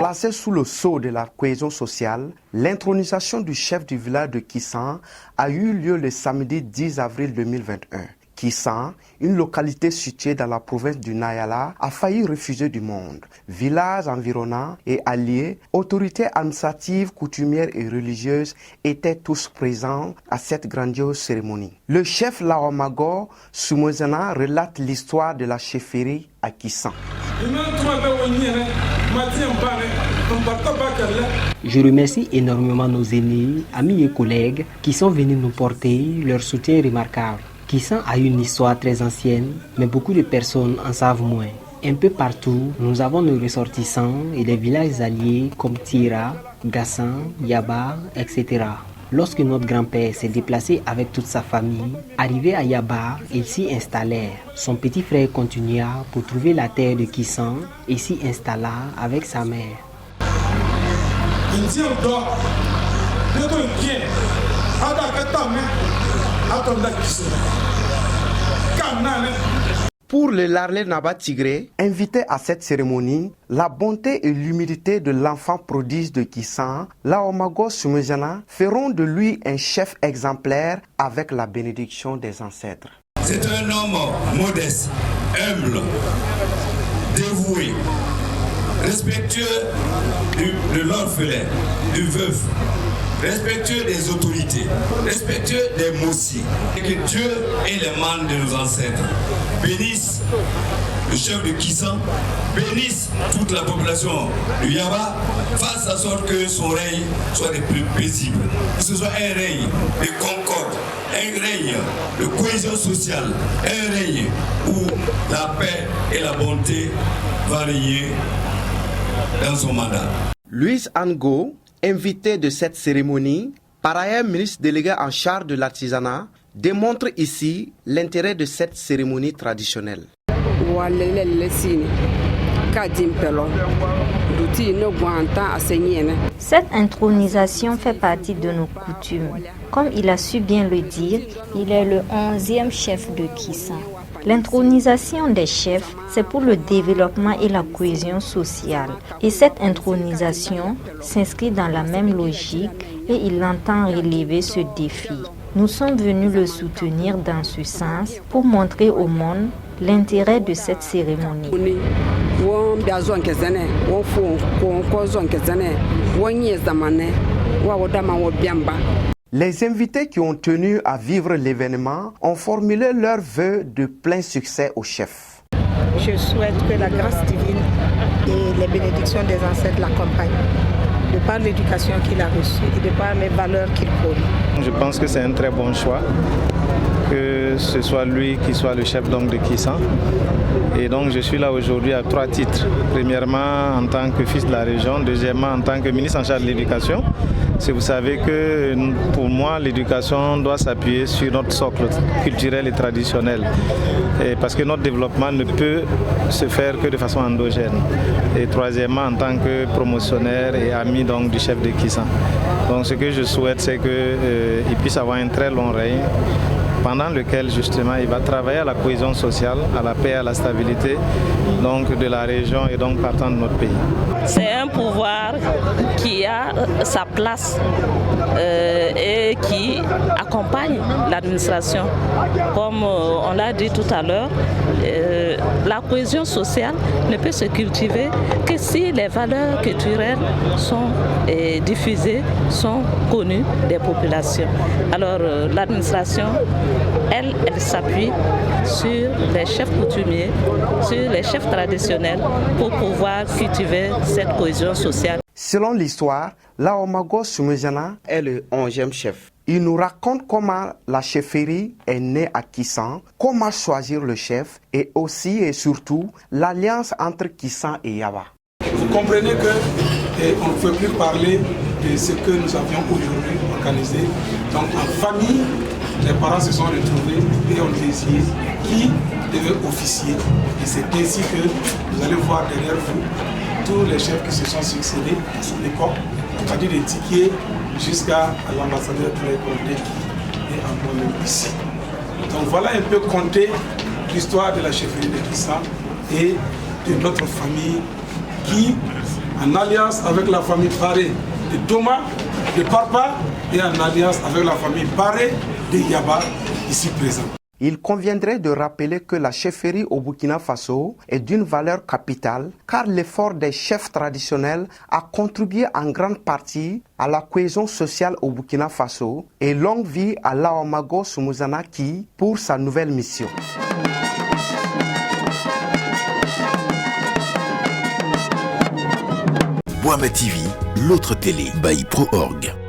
Placé sous le sceau de la cohésion sociale, l'intronisation du chef du village de Kissan a eu lieu le samedi 10 avril 2021. Kissan, une localité située dans la province du Nayala, a failli refuser du monde. Villages environnants et alliés, autorités administratives, coutumières et religieuses étaient tous présents à cette grandiose cérémonie. Le chef Laomago Soumozana relate l'histoire de la chefferie à Kissan. Je remercie énormément nos aînés, amis et collègues qui sont venus nous porter leur soutien remarquable. Kissan a une histoire très ancienne, mais beaucoup de personnes en savent moins. Un peu partout, nous avons nos ressortissants et des villages alliés comme Tira, Gassan, Yaba, etc. Lorsque notre grand-père s'est déplacé avec toute sa famille, arrivé à Yaba, ils s'y installèrent. Son petit frère continua pour trouver la terre de Kissan et s'y installa avec sa mère. Pour le Larlé Naba Tigré, invité à cette cérémonie, la bonté et l'humilité de l'enfant prodige de Kissan, Laomago Soumezana, feront de lui un chef exemplaire avec la bénédiction des ancêtres. C'est un homme modeste, humble, dévoué, respectueux de l'orphelin, du veuf, respectueux des autorités, respectueux des mossis. Et que Dieu et les membres de nos ancêtres bénissent le chef de Kissan, bénissent toute la population du Yaba, fasse en sorte que son règne soit le plus paisible. Que ce soit un règne de concorde, un règne de cohésion sociale, un règne où la paix et la bonté vont régner dans son mandat. Louise Ango, invité de cette cérémonie, par ailleurs ministre délégué en charge de l'artisanat, démontre ici l'intérêt de cette cérémonie traditionnelle. Cette intronisation fait partie de nos coutumes. Comme il a su bien le dire, il est le 11e chef de Kissan. L'intronisation des chefs, c'est pour le développement et la cohésion sociale. Et cette intronisation s'inscrit dans la même logique et il entend relever ce défi. Nous sommes venus le soutenir dans ce sens pour montrer au monde l'intérêt de cette cérémonie. Les invités qui ont tenu à vivre l'événement ont formulé leurs vœux de plein succès au chef. Je souhaite que la grâce divine et les bénédictions des ancêtres l'accompagnent, de par l'éducation qu'il a reçue et de par les valeurs qu'il prône. Je pense que c'est un très bon choix, que ce soit lui qui soit le chef donc de Kissan. Et donc je suis là aujourd'hui à 3 titres. Premièrement en tant que fils de la région, deuxièmement en tant que ministre en charge de l'éducation. Si vous savez que pour moi l'éducation doit s'appuyer sur notre socle culturel et traditionnel. Et parce que notre développement ne peut se faire que de façon endogène. Et troisièmement en tant que promotionnaire et ami donc, du chef de Kissan. Donc ce que je souhaite c'est qu'il puisse avoir un très long règne, pendant lequel justement il va travailler à la cohésion sociale, à la paix, à la stabilité donc de la région et donc partant de notre pays. C'est un pouvoir qui a sa place et qui accompagne l'administration. Comme on l'a dit tout à l'heure, la cohésion sociale ne peut se cultiver que si les valeurs culturelles sont diffusées, sont connues des populations. Alors l'administration, elle s'appuie sur les chefs coutumiers, sur les chefs traditionnels pour pouvoir cultiver cette cohésion sociale. Selon l'histoire, Laomago Soumezana est le 11e chef. Il nous raconte comment la chefferie est née à Kissan, comment choisir le chef et aussi et surtout l'alliance entre Kissan et Yaba. Vous comprenez qu'on ne peut plus parler de ce que nous avions aujourd'hui organisé. Donc en famille, les parents se sont retrouvés et ont décidé qui devait officier. Et c'est ainsi que vous allez voir derrière vous tous les chefs qui se sont succédés à cette époque, à partir des tickets jusqu'à l'ambassadeur de l'école qui est encore même ici. Donc voilà un peu compter l'histoire de la chefferie de Kissan et de notre famille qui en alliance avec la famille Paré de Thomas, de Parpa, et en alliance avec la famille Paré de Yaba, ici présent. Il conviendrait de rappeler que la chefferie au Burkina Faso est d'une valeur capitale car l'effort des chefs traditionnels a contribué en grande partie à la cohésion sociale au Burkina Faso et longue vie à Laomago Soumuzanaki pour sa nouvelle mission. Boama TV, l'autre télé by Pro Org.